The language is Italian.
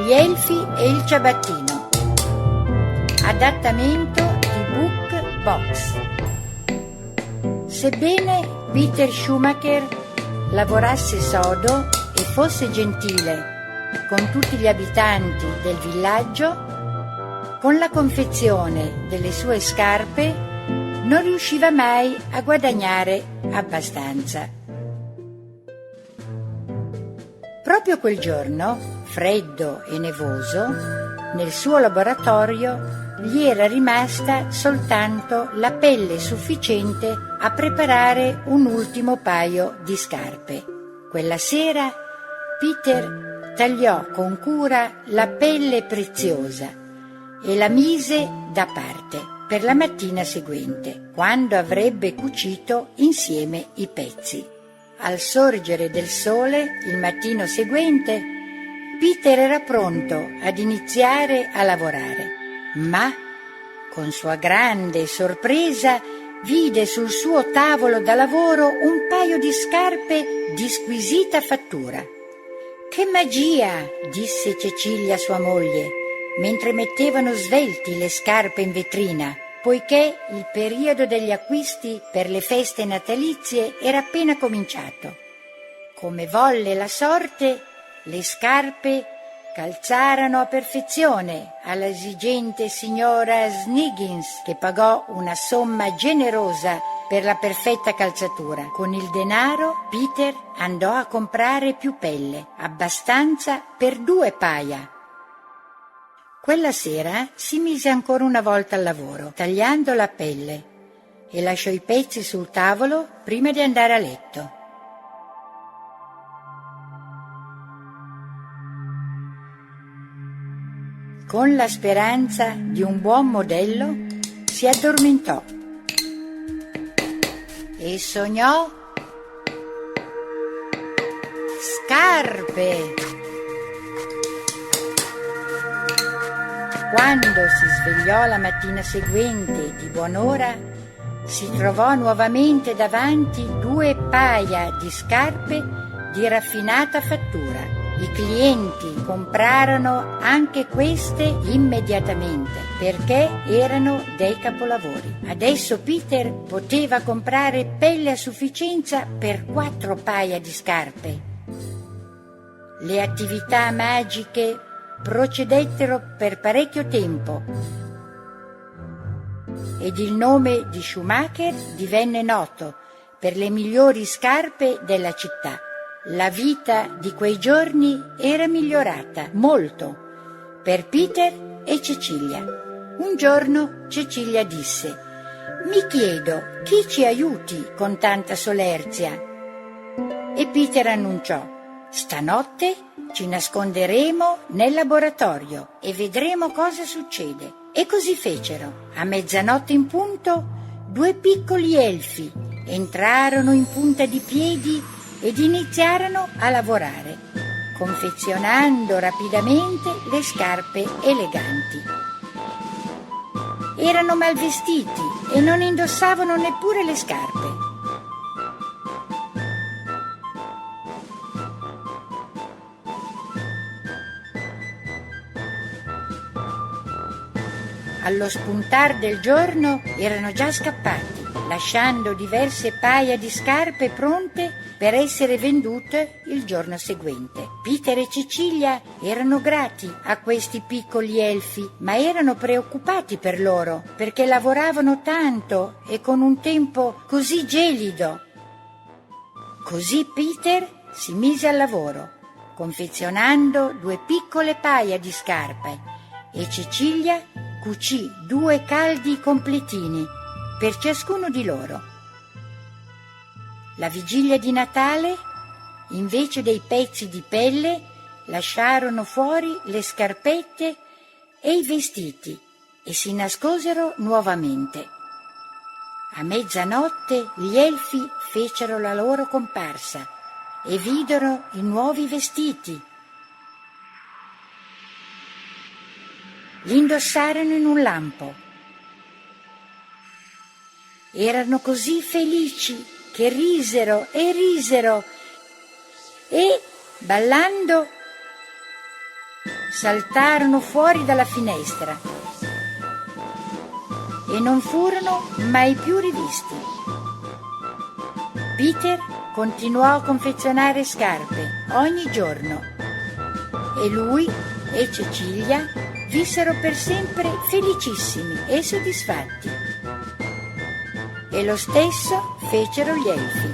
Gli elfi e il ciabattino. Adattamento di Book Box. Sebbene Peter Schumacher lavorasse sodo e fosse gentile con tutti gli abitanti del villaggio, con la confezione delle sue scarpe non riusciva mai a guadagnare abbastanza. Proprio quel giorno, freddo e nevoso, nel suo laboratorio gli era rimasta soltanto la pelle sufficiente a preparare un ultimo paio di scarpe. Quella sera Peter tagliò con cura la pelle preziosa e la mise da parte per la mattina seguente, quando avrebbe cucito insieme i pezzi. Al sorgere del sole, il mattino seguente, Peter era pronto ad iniziare a lavorare, ma, con sua grande sorpresa, vide sul suo tavolo da lavoro un paio di scarpe di squisita fattura. «Che magia!» disse Cecilia, sua moglie, mentre mettevano svelti le scarpe in vetrina, poiché il periodo degli acquisti per le feste natalizie era appena cominciato. Come volle la sorte, le scarpe calzarono a perfezione alla esigente signora Sniggins, che pagò una somma generosa per la perfetta calzatura. Con il denaro Peter andò a comprare più pelle, abbastanza per 2 paia. Quella sera si mise ancora una volta al lavoro, tagliando la pelle, e lasciò i pezzi sul tavolo prima di andare a letto. Con la speranza di un buon modello, si addormentò e sognò scarpe. Quando si svegliò la mattina seguente di buon'ora, si trovò nuovamente davanti 2 paia di scarpe di raffinata fattura. I clienti comprarono anche queste immediatamente perché erano dei capolavori. Adesso Peter poteva comprare pelle a sufficienza per 4 paia di scarpe. Le attività magiche procedettero per parecchio tempo ed il nome di Schumacher divenne noto per le migliori scarpe della città. La vita di quei giorni era migliorata molto per Peter e Cecilia. Un giorno Cecilia disse: «Mi chiedo chi ci aiuti con tanta solerzia». E Peter annunciò: «Stanotte ci nasconderemo nel laboratorio e vedremo cosa succede». E così fecero. A mezzanotte in punto, 2 piccoli elfi entrarono in punta di piedi ed iniziarono a lavorare, confezionando rapidamente le scarpe eleganti. Erano mal vestiti e non indossavano neppure le scarpe. Allo spuntar del giorno erano già scappati, lasciando diverse paia di scarpe pronte per essere vendute il giorno seguente. Peter e Cecilia erano grati a questi piccoli elfi, ma erano preoccupati per loro, perché lavoravano tanto e con un tempo così gelido. Così Peter si mise al lavoro, confezionando 2 piccole paia di scarpe, e Cecilia cucì 2 caldi completini per ciascuno di loro. La vigilia di Natale, invece dei pezzi di pelle, lasciarono fuori le scarpette e i vestiti e si nascosero nuovamente. A mezzanotte gli elfi fecero la loro comparsa e videro i nuovi vestiti. Li indossarono in un lampo. Erano così felici che risero e, ballando, saltarono fuori dalla finestra e non furono mai più rivisti. Peter continuò a confezionare scarpe ogni giorno e lui e Cecilia vissero per sempre felicissimi e soddisfatti. E lo stesso fecero gli elfi.